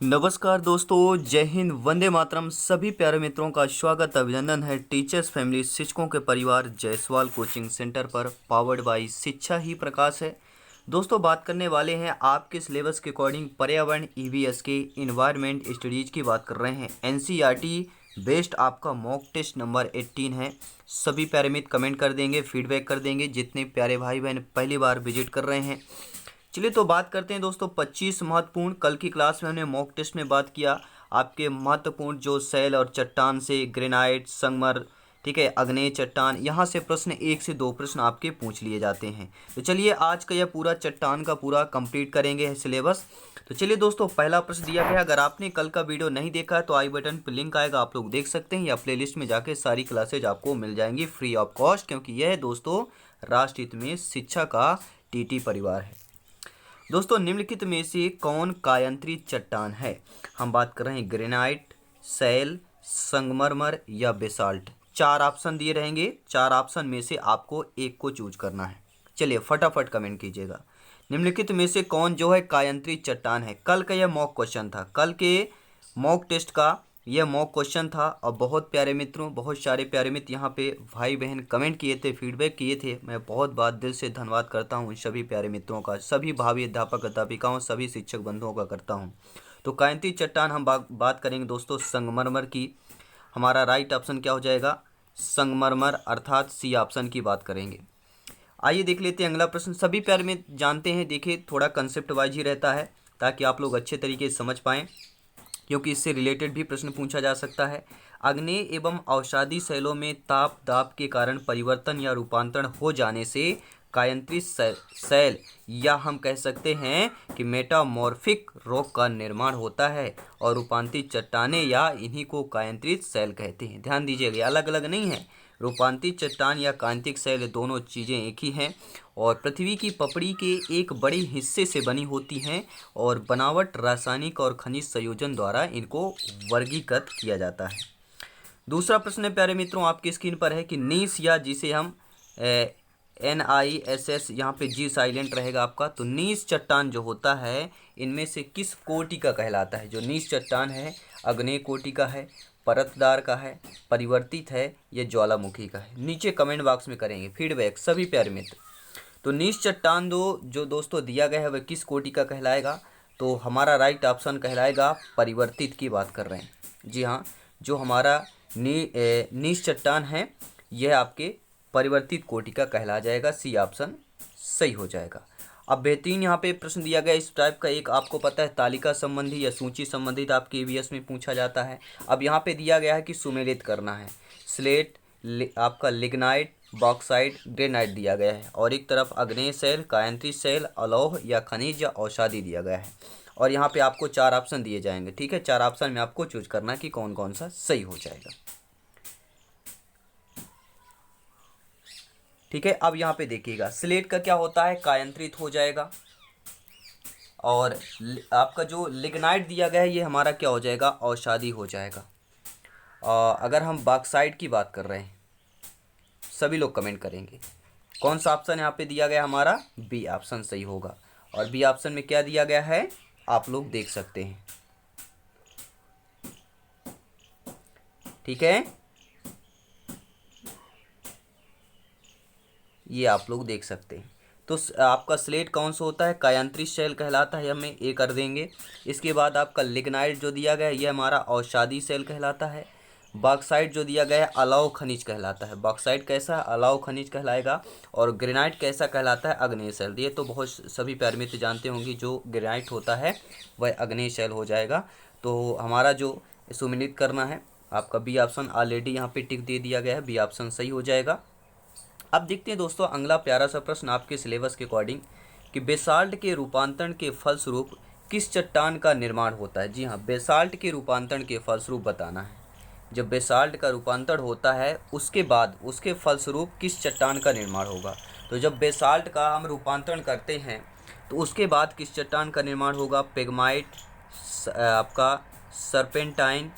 नमस्कार दोस्तों, जय हिंद, वंदे मातरम। सभी प्यारे मित्रों का स्वागत अभिनंदन है टीचर्स फैमिली शिक्षकों के परिवार जायसवाल कोचिंग सेंटर पर। पावर्ड बाई शिक्षा ही प्रकाश है। दोस्तों, बात करने वाले हैं आपके सिलेबस के अकॉर्डिंग पर्यावरण ईवीएस के इन्वायरमेंट स्टडीज की बात कर रहे हैं। एनसीईआरटी बेस्ड आपका मॉक टेस्ट नंबर 18 है। सभी प्यारे मित्र कमेंट कर देंगे, फीडबैक कर देंगे। जितने प्यारे भाई बहन पहली बार विजिट कर रहे हैं, चलिए तो बात करते हैं दोस्तों 25 महत्वपूर्ण। कल की क्लास में हमने मॉक टेस्ट में बात किया आपके महत्वपूर्ण जो सेल और चट्टान से ग्रेनाइट, संगमर, ठीक है, आग्नेय चट्टान, यहाँ से प्रश्न 1 से 2 प्रश्न आपके पूछ लिए जाते हैं। तो चलिए आज का यह पूरा चट्टान का पूरा कंप्लीट करेंगे सिलेबस। तो चलिए दोस्तों, पहला प्रश्न दिया गया। अगर आपने कल का वीडियो नहीं देखा है तो आई बटन पर लिंक आएगा, आप लोग देख सकते हैं, या प्लेलिस्ट में जाके सारी क्लासेज आपको मिल जाएंगी फ्री ऑफ कॉस्ट, क्योंकि यह दोस्तों राष्ट्र हित में शिक्षा का टीटी परिवार है। दोस्तों, निम्नलिखित में से कौन कायांतरित चट्टान है? हम बात कर रहे हैं ग्रेनाइट, सैल, संगमरमर या बेसाल्ट। 4 ऑप्शन दिए रहेंगे, 4 ऑप्शन में से आपको एक को चूज करना है। चलिए फटाफट कमेंट कीजिएगा। निम्नलिखित में से कौन जो है कायांतरित चट्टान है? कल का यह मॉक क्वेश्चन था, कल के मॉक टेस्ट का यह मॉक क्वेश्चन था। और बहुत प्यारे मित्रों, बहुत सारे प्यारे मित्र यहाँ पे भाई बहन कमेंट किए थे, फीडबैक किए थे। मैं बहुत बात दिल से धन्यवाद करता हूँ सभी प्यारे मित्रों का, सभी भावी अध्यापक अध्यापिकाओं, सभी शिक्षक बंधुओं का करता हूँ। तो कायांतरित चट्टान हम बात करेंगे दोस्तों संगमरमर की। हमारा राइट ऑप्शन क्या हो जाएगा? संगमरमर, अर्थात सी ऑप्शन की बात करेंगे। आइए देख लेते हैं अगला प्रश्न। सभी प्यारे मित्र जानते हैं, देखिए थोड़ा कंसेप्ट वाइज ही रहता है ताकि आप लोग अच्छे तरीके से समझ पाएँ, क्योंकि इससे रिलेटेड भी प्रश्न पूछा जा सकता है। आग्नेय एवं अवसादी शैलों में ताप दाब के कारण परिवर्तन या रूपांतरण हो जाने से कायांतरित शैल या हम कह सकते हैं कि मेटामॉर्फिक रॉक का निर्माण होता है, और रूपांतरित चट्टानें या इन्हीं को कायांतरित शैल कहते हैं। ध्यान दीजिएगा, अलग अलग नहीं है। रूपांतरित चट्टान या कायांतरित शैल दोनों चीज़ें एक ही हैं, और पृथ्वी की पपड़ी के एक बड़े हिस्से से बनी होती हैं, और बनावट, रासायनिक और खनिज संयोजन द्वारा इनको वर्गीकृत किया जाता है। दूसरा प्रश्न प्यारे मित्रों आपकी स्क्रीन पर है कि नीस, या जिसे हम NISS, यहाँ पे जी साइलेंट रहेगा आपका। तो नीस चट्टान जो होता है इनमें से किस कोटि का कहलाता है? जो नीस चट्टान है आग्नेय कोटि का है, परतदार का है, परिवर्तित है, या ज्वालामुखी का है? नीचे कमेंट बॉक्स में करेंगे फीडबैक सभी प्यारे मित्र। तो नीस चट्टान जो दोस्तों दिया गया है वह किस कोटि का कहलाएगा? तो हमारा राइट ऑप्शन कहलाएगा परिवर्तित की बात कर रहे हैं। जी हाँ, जो हमारा नीस चट्टान है यह आपके परिवर्तित कोटि का कहला जाएगा। सी ऑप्शन सही हो जाएगा। अब बेहतरीन यहाँ पे प्रश्न दिया गया इस टाइप का, एक आपको पता है तालिका संबंधी या सूची संबंधित आपके ईवीएस में पूछा जाता है। अब यहाँ पे दिया गया है कि सुमेलित करना है। स्लेट, आपका लिग्नाइट, बॉक्साइट, ग्रेनाइट दिया गया है, और एक तरफ आग्नेय शैल, कायांतरित शैल, अलौह या खनिज या औषधि दिया गया है। और यहाँ पे आपको 4 ऑप्शन दिए जाएंगे, ठीक है। 4 ऑप्शन में आपको चूज करना है कि कौन कौन सा सही हो जाएगा, ठीक है। अब यहाँ पे देखिएगा स्लेट का क्या होता है, कायांतरित हो जाएगा। और आपका जो लिग्नाइट दिया गया है ये हमारा क्या हो जाएगा, औषधि हो जाएगा। अगर हम बॉक्साइट की बात कर रहे हैं, सभी लोग कमेंट करेंगे कौन सा ऑप्शन यहाँ पे दिया गया, हमारा बी ऑप्शन सही होगा। और बी ऑप्शन में क्या दिया गया है आप लोग देख सकते हैं, ठीक है, ये आप लोग देख सकते हैं। तो आपका स्लेट कौन सा होता है, कायांतरित शैल कहलाता है, हमें ए कर देंगे। इसके बाद आपका लिग्नाइट जो दिया गया है ये हमारा औषधि शैल कहलाता है। बॉक्साइट जो दिया गया है अलौह खनिज कहलाता है। बॉक्साइट कैसा, अलौह खनिज कहलाएगा। और ग्रेनाइट कैसा कहलाता है, आग्नेय शैल। ये तो बहुत सभी प्यारे मित्र जानते होंगे, जो ग्रेनाइट होता है वह आग्नेय शैल हो जाएगा। तो हमारा जो सुमेलित करना है आपका बी ऑप्शन ऑलरेडी यहाँ पे टिक दे दिया गया है, बी ऑप्शन सही हो जाएगा। अब देखते हैं दोस्तों अगला प्यारा सा प्रश्न आपके सिलेबस के अकॉर्डिंग कि बेसाल्ट के रूपांतरण के फलस्वरूप किस चट्टान का निर्माण होता है? जी हाँ, बेसाल्ट के रूपांतरण के फलस्वरूप बताना है। जब बेसाल्ट का रूपांतरण होता है उसके बाद उसके फलस्वरूप किस चट्टान का निर्माण होगा? तो जब बेसाल्ट का हम रूपांतरण करते हैं तो उसके बाद किस चट्टान का निर्माण होगा? पेग्माइट, आपका सर्पेंटाइन,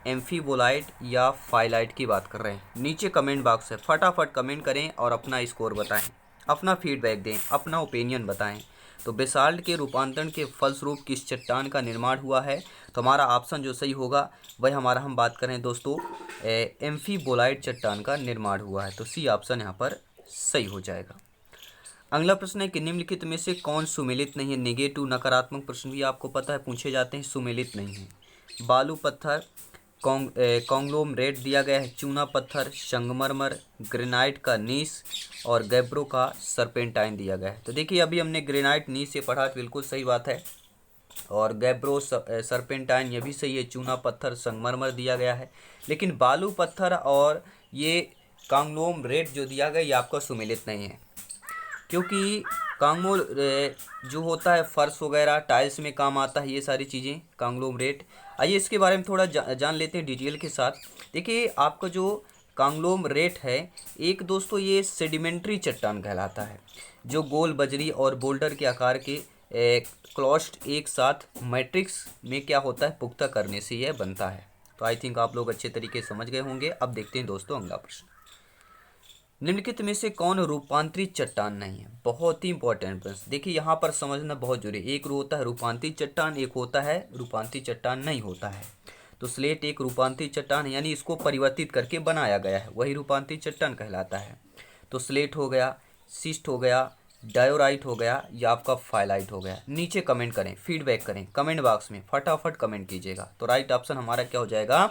एम्फीबोलाइट या फाइलाइट की बात कर रहे हैं। नीचे कमेंट बॉक्स है, फटाफट कमेंट करें और अपना स्कोर बताएं, अपना फीडबैक दें, अपना ओपिनियन बताएं। तो बेसाल्ट के रूपांतरण के फलस्वरूप किस चट्टान का निर्माण हुआ है? तो हमारा ऑप्शन जो सही होगा वही हमारा, हम बात करें दोस्तों, एम्फीबोलाइट चट्टान का निर्माण हुआ है। तो सी ऑप्शन यहाँ पर सही हो जाएगा। अगला प्रश्न है कि निम्नलिखित में से कौन सुमेलित नहीं है? नेगेटिव नकारात्मक प्रश्न भी आपको पता है पूछे जाते हैं, सुमेलित नहीं है। बालू पत्थर, कॉन्ग्लोमरेट दिया गया है, चूना पत्थर, संगमरमर, ग्रेनाइट का नीस और गैब्रो का सरपेंटाइन दिया गया है। तो देखिए अभी हमने ग्रेनाइट नीस से पढ़ा, बिल्कुल सही बात है। और गैब्रो सरपेंटाइन ये भी सही है। चूना पत्थर, संगमरमर दिया गया है। लेकिन बालू पत्थर और ये कॉन्ग्लोमरेट जो दिया गया ये आपका सुमेलित नहीं है, क्योंकि कांगोल जो होता है फर्श वगैरह टाइल्स में काम आता है, ये सारी चीज़ें कांग्लोमरेट। आइए इसके बारे में थोड़ा जान लेते हैं डिटेल के साथ। देखिए आपका जो कांग्लोमरेट है एक दोस्तों ये सेडिमेंट्री चट्टान कहलाता है, जो गोल बजरी और बोल्डर के आकार के क्लॉस्ट एक साथ मैट्रिक्स में क्या होता है पुख्ता करने से यह बनता है। तो आई थिंक आप लोग अच्छे तरीके से समझ गए होंगे। अब देखते हैं दोस्तों अगला प्रश्न। निम्नलिखित में से कौन रूपांतरित चट्टान नहीं है? बहुत ही इंपॉर्टेंट प्रश्न। देखिए यहाँ पर समझना बहुत जरूरी है। एक होता है रूपांतरित चट्टान, एक होता है रूपांतरित चट्टान नहीं होता है। तो स्लेट एक रूपांतरित चट्टान है, यानी इसको परिवर्तित करके बनाया गया है, वही रूपांतरित चट्टान कहलाता है। तो स्लेट हो गया, सिस्ट हो गया, डायोराइट हो गया या आपका फाइलाइट हो गया। नीचे कमेंट करें, फीडबैक करें कमेंट बॉक्स में, फटाफट कमेंट कीजिएगा। तो राइट ऑप्शन हमारा क्या हो जाएगा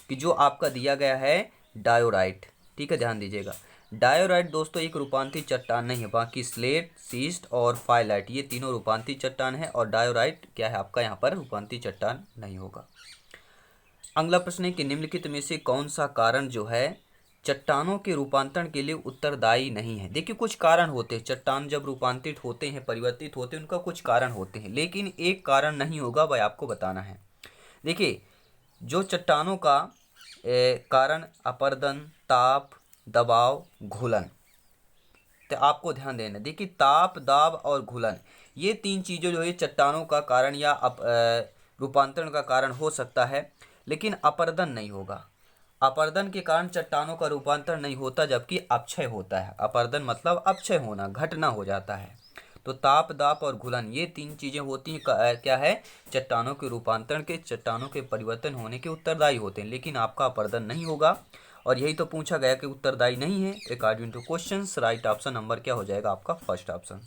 कि जो आपका दिया गया है डायोराइट। ठीक है, ध्यान दीजिएगा। डायोराइट दोस्तों एक रूपांतरित चट्टान नहीं है, बाकी स्लेट, सीस्ट और फाइलाइट ये तीनों रूपांतरित चट्टान है, और डायोराइट क्या है आपका यहाँ पर रूपांतरित चट्टान नहीं होगा। अगला प्रश्न है कि निम्नलिखित में से कौन सा कारण जो है चट्टानों के रूपांतरण के लिए उत्तरदायी नहीं है? देखिए कुछ कारण होते हैं, चट्टान जब रूपांतरित होते हैं, परिवर्तित होते हैं, उनका कुछ कारण होते हैं, लेकिन एक कारण नहीं होगा, वह आपको बताना है। देखिए जो चट्टानों का कारण अपरदन, ताप, दबाव, घुलन, तो आपको ध्यान देना। देखिए ताप, दाब और घुलन ये तीन चीज़ें जो है चट्टानों का कारण या रूपांतरण का कारण हो सकता है, लेकिन अपरदन नहीं होगा। अपरदन के कारण चट्टानों का रूपांतरण नहीं होता, जबकि अपक्षय होता है। अपरदन मतलब अपक्षय होना, घटना हो जाता है। तो ताप, दाप और घुलन ये तीन चीज़ें होती हैं, क्या है, चट्टानों के रूपांतरण के, चट्टानों के परिवर्तन होने के उत्तरदायी होते हैं, लेकिन आपका अपरदन नहीं होगा। और यही तो पूछा गया कि उत्तरदायी नहीं है according to question. Right option number क्या हो जाएगा आपका फर्स्ट ऑप्शन।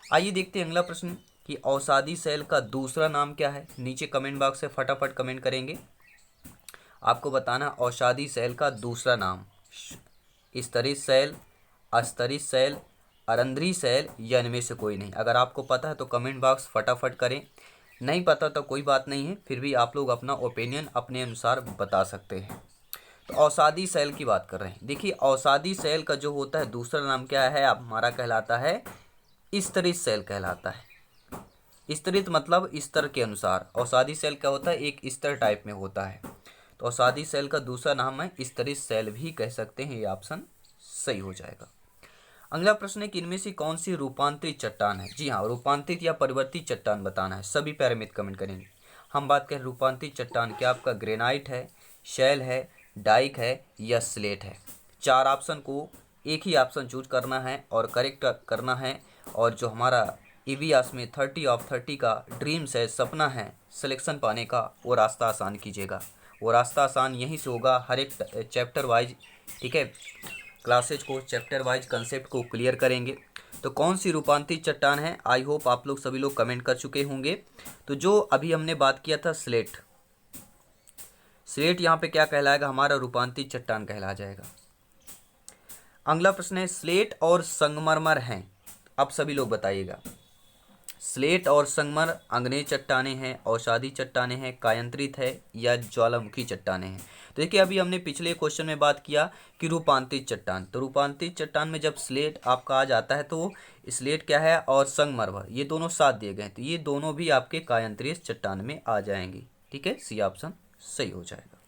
आइए देखते हैं अगला प्रश्न कि औषधि सेल का दूसरा नाम क्या है? नीचे कमेंट बॉक्स से फटाफट कमेंट करेंगे, आपको बताना औषधि सेल का दूसरा नाम। स्तरित सेल, अस्तरित सेल, अरंध्री सेल या इनमें से कोई नहीं। अगर आपको पता है तो कमेंट बॉक्स फटाफट करें, नहीं पता तो कोई बात नहीं है, फिर भी आप लोग अपना ओपिनियन अपने अनुसार बता सकते हैं। तो औषधि सेल की बात कर रहे हैं। देखिए औषधि सेल का जो होता है दूसरा नाम क्या है आप हमारा कहलाता है स्तरित सेल कहलाता है। स्तरित मतलब स्तर के अनुसार, औषधि सेल क्या होता है एक स्तर टाइप में होता है। तो औषधि सेल का दूसरा नाम है स्तरित सेल भी कह सकते हैं, ये ऑप्शन सही हो जाएगा। अगला प्रश्न है कि इनमें से कौन सी रूपांतरित चट्टान है? जी हाँ, रूपांतरित या परिवर्तित चट्टान बताना है। सभी प्यारे मित्र कमेंट करेंगे। हम बात करें रूपांतरित चट्टान, क्या आपका ग्रेनाइट है, शैल है, डाइक है या स्लेट है? चार ऑप्शन को एक ही ऑप्शन चूज करना है और करेक्ट करना है। और जो हमारा ईवीएस में 30 ऑफ 30 का ड्रीम्स है, सपना है सिलेक्शन पाने का, वो रास्ता आसान कीजिएगा। वो रास्ता आसान यहीं से होगा, हर एक चैप्टर वाइज, ठीक है, क्लासेज को चैप्टर वाइज कंसेप्ट को क्लियर करेंगे। तो कौन सी रूपांतरित चट्टान है? आई होप आप लोग सभी लोग कमेंट कर चुके होंगे। तो जो अभी हमने बात किया था स्लेट, स्लेट यहाँ पे क्या कहलाएगा हमारा रूपांतरित चट्टान कहला जाएगा। अगला प्रश्न है स्लेट और संगमरमर हैं, अब सभी लोग बताइएगा। स्लेट और संगमर आग्नेय चट्टानें हैं, औषधि चट्टानें हैं, कायांतरित है या ज्वालामुखी चट्टानें हैं? तो देखिए अभी हमने पिछले क्वेश्चन में बात किया कि रूपांतरित चट्टान, तो रूपांतरित चट्टान में जब स्लेट आपका आ जाता है तो स्लेट क्या है और संगमरमर ये दोनों साथ दिए गए, तो ये दोनों भी आपके कायांतरित चट्टान में आ जाएंगे। ठीक है, सी ऑप्शन सही हो जाएगा।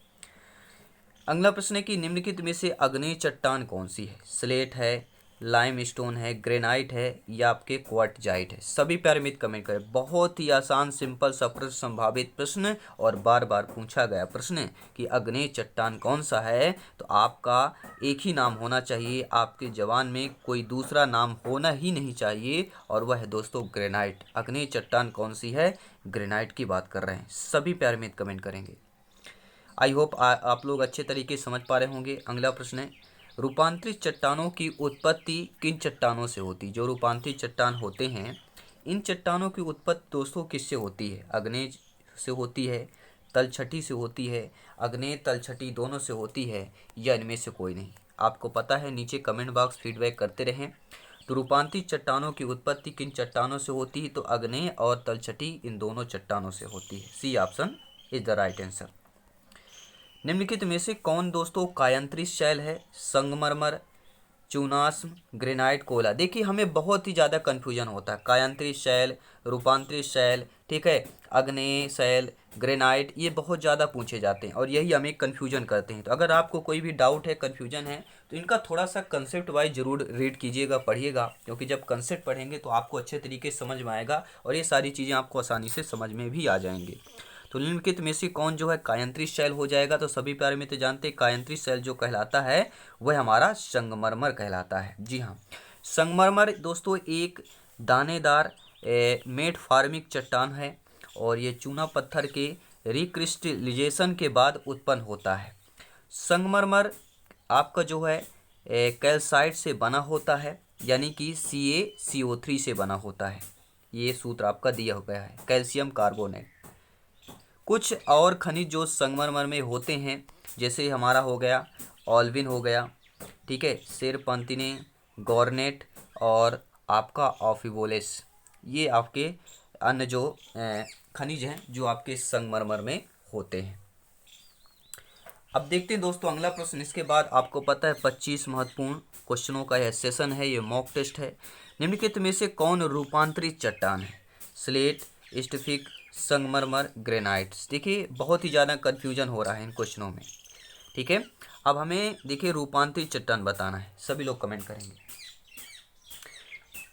अगला प्रश्न है कि निम्नलिखित में से आग्नेय चट्टान कौन सी है? स्लेट है, लाइमस्टोन है, ग्रेनाइट है या आपके क्वार्टजाइट है? सभी प्यारे मित्र कमेंट करें। बहुत ही आसान सिंपल सा प्रश्न, संभावित प्रश्न और बार बार पूछा गया प्रश्न कि अग्नेय चट्टान कौन सा है, तो आपका एक ही नाम होना चाहिए, आपके जवान में कोई दूसरा नाम होना ही नहीं चाहिए, और वह है दोस्तों ग्रेनाइट। अग्नेय चट्टान कौन सी है? ग्रेनाइट की बात कर रहे हैं। सभी प्यारे मित्र कमेंट करेंगे। आई होप आप लोग अच्छे तरीके से समझ पा रहे होंगे। अगला प्रश्न है, रूपांतरित चट्टानों की उत्पत्ति किन चट्टानों से होती? जो रूपांतरित चट्टान होते हैं, इन चट्टानों की उत्पत्ति दोस्तों किससे होती है? अग्नेय से होती है, तलछटी से होती है, अग्नेय तलछटी दोनों से होती है, या इनमें से कोई नहीं? आपको पता है, नीचे कमेंट बॉक्स फीडबैक करते रहें। तो रूपांतरित चट्टानों की उत्पत्ति किन चट्टानों से होती है? तो अग्नेय और तलछटी इन दोनों चट्टानों से होती है। C option is the right answer. निम्नलिखित में से कौन दोस्तों कायांतरित शैल है? संगमरमर, चूनास्म, ग्रेनाइट, कोयला। देखिए हमें बहुत ही ज़्यादा कन्फ्यूजन होता है, कायांतरित शैल, रूपांतरित शैल, ठीक है, अग्नेय शैल, ग्रेनाइट, ये बहुत ज़्यादा पूछे जाते हैं और यही हमें कन्फ्यूजन करते हैं। तो अगर आपको कोई भी डाउट है, कन्फ्यूजन है, तो इनका थोड़ा सा कंसेप्ट वाइज जरूर रीड कीजिएगा, पढ़िएगा, क्योंकि जब कंसेप्ट पढ़ेंगे तो आपको अच्छे तरीके से समझ में आएगा और ये सारी चीज़ें आपको आसानी से समझ में भी आ जाएंगी। तो निम्नलिखित में से कौन जो है कायांतरित शैल हो जाएगा? तो सभी प्यारे मित्र जानते हैं कायांतरित शैल जो कहलाता है वह हमारा संगमरमर कहलाता है। जी हाँ, संगमरमर दोस्तों एक दानेदार मेटफॉर्मिक चट्टान है और ये चूना पत्थर के रिक्रिस्टलाइजेशन के बाद उत्पन्न होता है। संगमरमर आपका जो है कैल्साइट से बना होता है, यानी कि CaCO3 से बना होता है। ये सूत्र आपका दिया गया है, कैल्शियम कार्बोनेट। कुछ और खनिज जो संगमरमर में होते हैं, जैसे हमारा हो गया ऑल्विन हो गया, ठीक है, सेरपंतिने, गॉर्नेट और आपका ऑफिवोलेस, ये आपके अन्य जो खनिज हैं जो आपके संगमरमर में होते हैं। अब देखते हैं दोस्तों अगला प्रश्न। इसके बाद आपको पता है 25 महत्वपूर्ण क्वेश्चनों का यह सेशन है, ये मॉक टेस्ट है। निम्नलिखित में से कौन रूपांतरित चट्टान है? स्लेट, स्टफिक, संगमरमर, ग्रेनाइट्स। देखिए बहुत ही ज़्यादा कन्फ्यूजन हो रहा है इन क्वेश्चनों में, ठीक है। अब हमें देखिए रूपांतरित चट्टान बताना है, सभी लोग कमेंट करेंगे।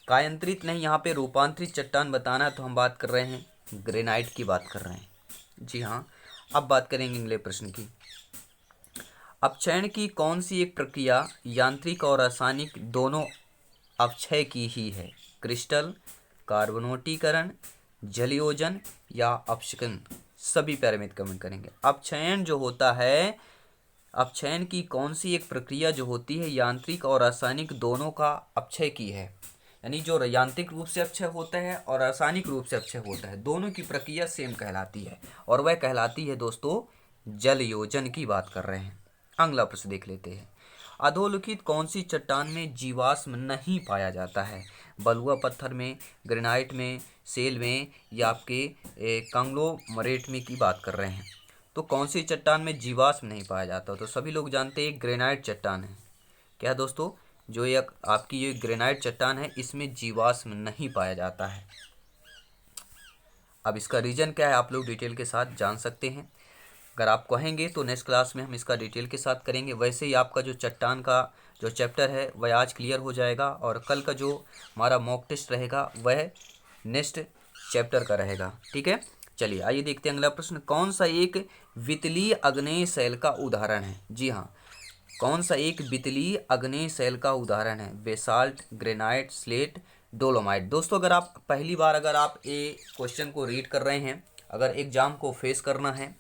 कायांतरित नहीं, यहाँ पे रूपांतरित चट्टान बताना है, तो हम बात कर रहे हैं ग्रेनाइट की बात कर रहे हैं। जी हाँ, अब बात करेंगे अगले प्रश्न की। अपक्षयन की कौन सी एक प्रक्रिया यांत्रिक और रासायनिक दोनों अपक्षय की ही है? क्रिस्टल, कार्बोनेटीकरण, जलयोजन या अपक्षयन? सभी प्यारे मित्र कमेंट करेंगे। अपक्षयन जो होता है, अपक्षयन की कौन सी एक प्रक्रिया जो होती है यांत्रिक और रासायनिक दोनों का अपक्षय की है, यानी जो यांत्रिक रूप से अपक्षय होता है और रासायनिक रूप से अपक्षय होता है, दोनों की प्रक्रिया सेम कहलाती है और वह कहलाती है दोस्तों जलयोजन की बात कर रहे हैं। अगला प्रश्न देख लेते हैं। अधोलिखित कौन सी चट्टान में जीवाश्म नहीं पाया जाता है? बलुआ पत्थर में, ग्रेनाइट में, सेल में या आपके कांग्लोमरेट में की बात कर रहे हैं? तो कौन सी चट्टान में जीवाश्म नहीं पाया जाता? तो सभी लोग जानते हैं ग्रेनाइट चट्टान है। क्या दोस्तों, जो ये आपकी ये ग्रेनाइट चट्टान है इसमें जीवाश्म नहीं पाया जाता है। अब इसका रीज़न क्या है आप लोग डिटेल के साथ जान सकते हैं। अगर आप कहेंगे तो नेक्स्ट क्लास में हम इसका डिटेल के साथ करेंगे। वैसे ही आपका जो चट्टान का जो चैप्टर है वह आज क्लियर हो जाएगा और कल का जो हमारा मॉक टेस्ट रहेगा वह नेक्स्ट चैप्टर का रहेगा, ठीक है। चलिए आइए देखते हैं अगला प्रश्न। कौन सा एक वितलीय आग्नेय शैल का उदाहरण है? जी हाँ, कौन सा एक वितलीय आग्नेय शैल का उदाहरण है? Basalt, granite, slate, dolomite. दोस्तों अगर आप पहली बार अगर आप ये क्वेश्चन को रीड कर रहे हैं, अगर एग्जाम को फेस करना है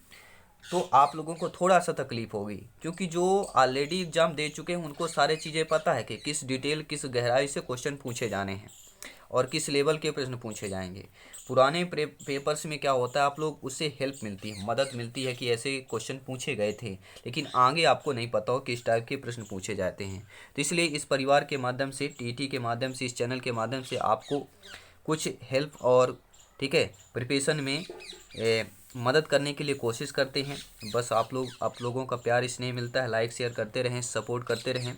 तो आप लोगों को थोड़ा सा तकलीफ होगी, क्योंकि जो ऑलरेडी एग्जाम दे चुके हैं उनको सारे चीज़ें पता है कि किस डिटेल किस गहराई से क्वेश्चन पूछे जाने हैं और किस लेवल के प्रश्न पूछे जाएंगे। पुराने पेपर्स में क्या होता है, आप लोग उससे हेल्प मिलती है, मदद मिलती है कि ऐसे क्वेश्चन पूछे गए थे, लेकिन आगे आपको नहीं पता हो किस टाइप के प्रश्न पूछे जाते हैं। तो इसलिए इस परिवार के माध्यम से, टीटी के माध्यम से, इस चैनल के माध्यम से आपको कुछ हेल्प और ठीक है प्रिपरेशन में मदद करने के लिए कोशिश करते हैं। बस आप लोगों का प्यार स्नेह मिलता है, लाइक शेयर करते रहें, सपोर्ट करते रहें।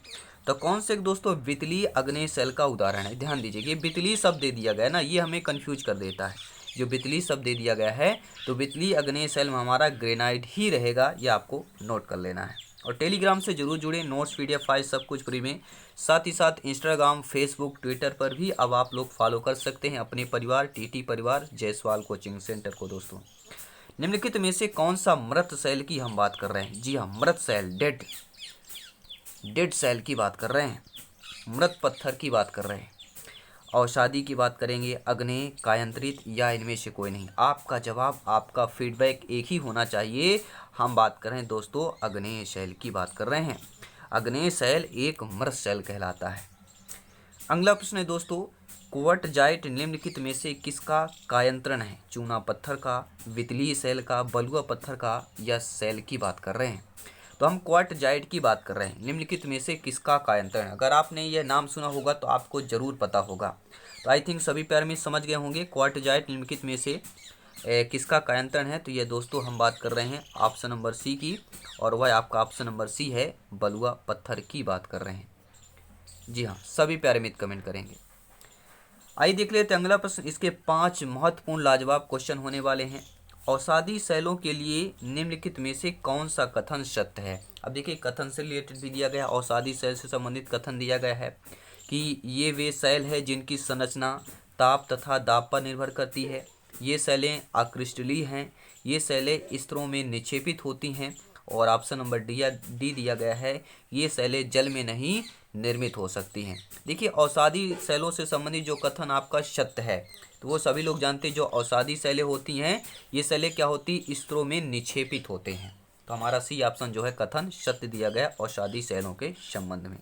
तो कौन से दोस्तों वितलीय आग्नेय शैल का उदाहरण है? ध्यान दीजिए, ये वितलीय शब्द दे दिया गया ना, ये हमें कंफ्यूज कर देता है। जो वितलीय शब्द दे दिया गया है तो वितलीय आग्नेय शैल में हमारा ग्रेनाइट ही रहेगा, ये आपको नोट कर लेना है। और टेलीग्राम से जरूर जुड़े, नोट्स PDF फाइल सब कुछ फ्री में। साथ ही साथ इंस्टाग्राम, फेसबुक, ट्विटर पर भी अब आप लोग फॉलो कर सकते हैं अपने परिवार TT परिवार जायसवाल कोचिंग सेंटर को। दोस्तों निम्नलिखित में से कौन सा मृत सेल की हम बात कर रहे हैं? जी हाँ, मृत सेल, डेड सेल की बात कर रहे हैं, मृत पत्थर की बात कर रहे हैं। औषधि की बात करेंगे, अग्नेय, कायांतरित या इनमें से कोई नहीं? आपका जवाब, आपका फीडबैक एक ही होना चाहिए। हम बात कर रहे हैं दोस्तों अग्नेय सेल की बात कर रहे हैं। अग्नेय सेल एक मृत सेल कहलाता है। अगला प्रश्न है दोस्तों, क्वार्टजाइट निम्नलिखित में से किसका कायंत्रण है? चूना पत्थर का, वितलीय सेल का, बलुआ पत्थर का या सेल की बात कर रहे हैं? तो हम क्वार्टजाइट की बात कर रहे हैं। निम्नलिखित में से किसका कायंत्रण? अगर आपने यह नाम सुना होगा तो आपको जरूर पता होगा। तो आई थिंक सभी प्यारे में समझ गए होंगे क्वार्टजाइट निम्नलिखित में से किसका कायंत्रण है। तो ये दोस्तों हम बात कर रहे हैं ऑप्शन नंबर सी की, और वह आपका ऑप्शन नंबर सी है, बलुआ पत्थर की बात कर रहे हैं। जी हाँ, सभी प्यारे मित्र कमेंट करेंगे। आइए देख लेते हैं अगला प्रश्न। इसके 5 महत्वपूर्ण लाजवाब क्वेश्चन होने वाले हैं। औषधि सेलों के लिए निम्नलिखित में से कौन सा कथन सत्य है? अब देखिए, कथन से रिलेटेड भी दिया गया है, औषधि सेल से संबंधित कथन दिया गया है कि ये वे सेल है जिनकी संरचना ताप तथा दाब पर निर्भर करती है। ये सेलें अक्रिस्टलीय हैं। ये सेलें स्तरों में निक्षेपित होती हैं। और ऑप्शन नंबर डी दिया गया है, ये सेलें जल में नहीं निर्मित हो सकती हैं। देखिए, औषधि सेलों से संबंधित जो कथन आपका सत्य है, तो वो सभी लोग जानते हैं। जो औषधि सेलें होती हैं, ये सेलें क्या होती, स्तरों में निक्षेपित होते हैं। तो हमारा सी ऑप्शन जो है कथन सत्य दिया गया औषधि सेलों के संबंध में।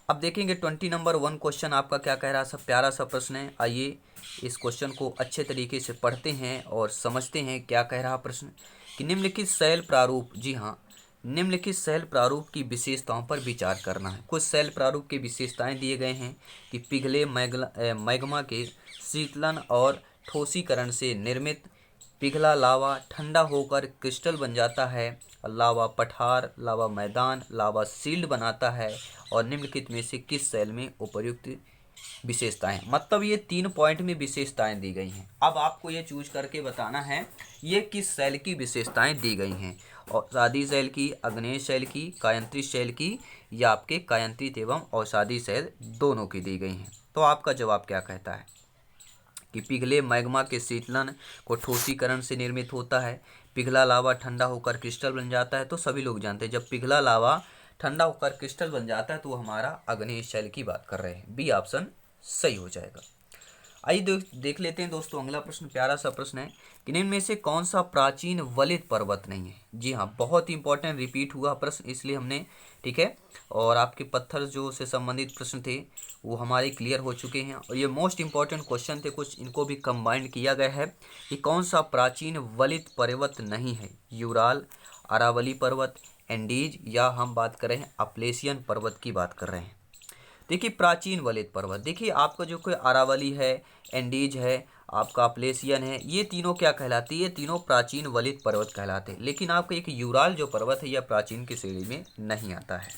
अब देखेंगे 20 नंबर 1 क्वेश्चन आपका क्या कह रहा है। सब प्यारा सा प्रश्न है। आइए इस क्वेश्चन को अच्छे तरीके से पढ़ते हैं और समझते हैं क्या कह रहा प्रश्न। कि निम्नलिखित सेल प्रारूप, जी हाँ, निम्नलिखित सेल प्रारूप की विशेषताओं पर विचार करना है। कुछ सेल प्रारूप की विशेषताएं दिए गए हैं कि पिघले मैग्मा के शीतलन और ठोसीकरण से निर्मित पिघला लावा ठंडा होकर क्रिस्टल बन जाता है, लावा पठार, लावा मैदान, लावा शील्ड बनाता है, और निम्नलिखित में से किस सेल में उपर्युक्त विशेषताएं? मतलब ये 3 पॉइंट में विशेषताएं दी गई हैं। अब आपको ये चूज करके बताना है ये किस सेल की विशेषताएं दी गई हैं। औषधि सेल की, अग्नेय सेल की, कायंत्रित सेल की, या आपके कायंत्रित एवं औषधि सेल दोनों की दी गई हैं। तो आपका जवाब क्या कहता है? कि पिघले मैग्मा के शीतलन को ठोसीकरण से निर्मित होता है, पिघला लावा ठंडा होकर क्रिस्टल बन जाता है। तो सभी लोग जानते हैं जब पिघला लावा ठंडा होकर क्रिस्टल बन जाता है तो हमारा अग्नेय सेल की बात कर रहे हैं। बी ऑप्शन सही हो जाएगा। आइए देख लेते हैं दोस्तों अगला प्रश्न। प्यारा सा प्रश्न है कि निम्न में से कौन सा प्राचीन वलित पर्वत नहीं है? जी हाँ, बहुत ही इंपॉर्टेंट, रिपीट हुआ प्रश्न इसलिए हमने, ठीक है, और आपके पत्थर जो से संबंधित प्रश्न थे वो हमारे क्लियर हो चुके हैं। और ये मोस्ट इंपॉर्टेंट क्वेश्चन थे, कुछ इनको भी कंबाइंड किया गया है कि कौन सा प्राचीन वलित पर्वत नहीं है? यूराल, अरावली पर्वत, एंडीज, या हम बात कर रहे हैं अपलेशियन पर्वत की बात कर रहे हैं। देखिए, प्राचीन वलित पर्वत, देखिए आपका जो कोई अरावली है, एंडीज है, आपका अपलेशियन है, ये तीनों क्या कहलाती है? ये तीनों प्राचीन वलित पर्वत कहलाते हैं। लेकिन आपका एक यूराल जो पर्वत है यह प्राचीन की श्रेणी में नहीं आता है।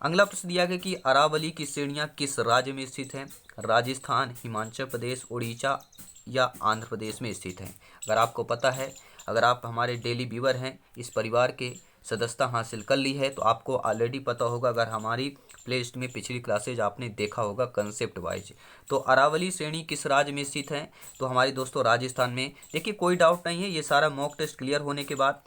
अगला प्रश्न दिया गया कि अरावली की श्रेणियां किस राज्य में स्थित हैं? राजस्थान, हिमाचल प्रदेश, उड़ीसा या आंध्र प्रदेश में स्थित हैं। अगर आपको पता है, अगर आप हमारे डेली व्यूअर हैं, इस परिवार के सदस्यता हासिल कर ली है, तो आपको ऑलरेडी पता होगा। अगर हमारी प्लेलिस्ट में पिछली क्लासेज आपने देखा होगा कंसेप्ट वाइज। तो अरावली श्रेणी किस राज्य में स्थित है? तो हमारे दोस्तों राजस्थान में। देखिए, कोई डाउट नहीं है, ये सारा मॉक टेस्ट क्लियर होने के बाद,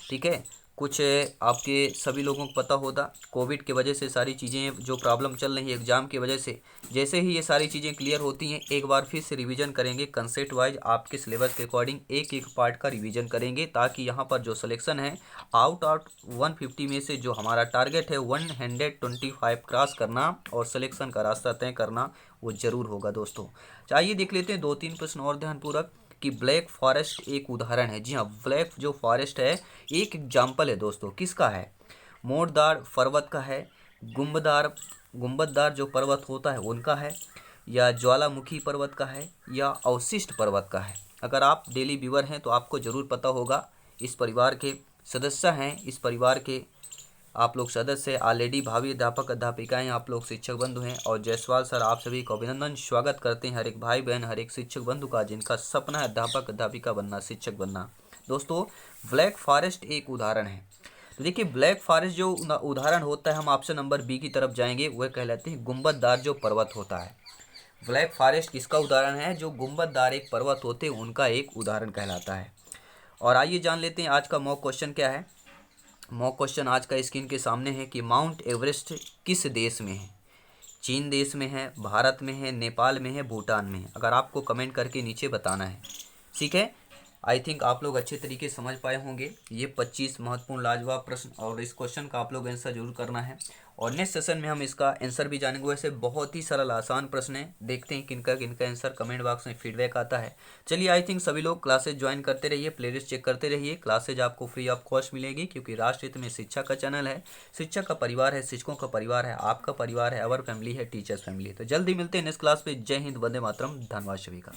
ठीक है, कुछ आपके सभी लोगों को पता होगा कोविड की वजह से सारी चीज़ें जो प्रॉब्लम चल रही है एग्ज़ाम की वजह से, जैसे ही ये सारी चीज़ें क्लियर होती हैं एक बार फिर से रिवीजन करेंगे कंसेप्ट वाइज, आपके सिलेबस के अकॉर्डिंग एक एक पार्ट का रिवीजन करेंगे, ताकि यहाँ पर जो सिलेक्शन है आउट 150 में से जो हमारा टारगेट है 125 क्रॉस करना और सिलेक्शन का रास्ता तय करना वो ज़रूर होगा दोस्तों। चाहिए देख लेते हैं 2-3 प्रश्न और ध्यानपूर्वक कि ब्लैक फॉरेस्ट एक उदाहरण है। जी हाँ, ब्लैक जो फॉरेस्ट है एक एग्जाम्पल है दोस्तों, किसका है? मोड़दार पर्वत का है, गुंबददार जो पर्वत होता है उनका है, या ज्वालामुखी पर्वत का है, या अवशिष्ट पर्वत का है। अगर आप डेली व्यूअर हैं तो आपको ज़रूर पता होगा, इस परिवार के सदस्य हैं, इस परिवार के आप लोग सदस्य ऑलरेडी भावी अध्यापक अध्यापिकाएं, आप लोग शिक्षक बंधु हैं। और जायसवाल सर आप सभी को अभिनंदन, स्वागत करते हैं हर एक भाई बहन, हर एक शिक्षक बंधु का जिनका सपना है अध्यापक अध्यापिका बनना, शिक्षक बनना। दोस्तों, ब्लैक फॉरेस्ट एक उदाहरण है। तो देखिए ब्लैक फॉरेस्ट जो उदाहरण होता है, हम ऑप्शन नंबर बी की तरफ जाएंगे, वह कहलाते हैं गुंबददार जो पर्वत होता है। ब्लैक फॉरेस्ट किसका उदाहरण है? जो गुंबददार एक पर्वत होते हैं उनका एक उदाहरण कहलाता है। और आइए जान लेते हैं आज का मॉक क्वेश्चन क्या है। मॉक क्वेश्चन आज का स्क्रीन के सामने है कि माउंट एवरेस्ट किस देश में है? चीन देश में है, भारत में है, नेपाल में है, भूटान में है? अगर आपको कमेंट करके नीचे बताना है, ठीक है। आई थिंक आप लोग अच्छे तरीके से समझ पाए होंगे ये 25 महत्वपूर्ण लाजवाब प्रश्न, और इस क्वेश्चन का आप लोग आंसर जरूर करना है। और नेक्स्ट सेशन में हम इसका आंसर भी जानेंगे। वैसे बहुत ही सरल आसान प्रश्न है, देखते हैं किनका किनका आंसर कमेंट बॉक्स में फीडबैक आता है। चलिए आई थिंक सभी लोग क्लासेज ज्वाइन करते रहिए, प्लेलिस्ट चेक करते रहिए। क्लासेज आपको फ्री ऑफ कॉस्ट मिलेगी, क्योंकि राष्ट्रहित में शिक्षा का चैनल है, शिक्षा का परिवार है, शिक्षकों का परिवार है, आपका परिवार है, अवर फैमिली है, टीचर्स फैमिली है। तो जल्दी मिलते हैं नेक्स्ट क्लास पे। जय हिंद, वंदे मातरम, धन्यवाद सभी का।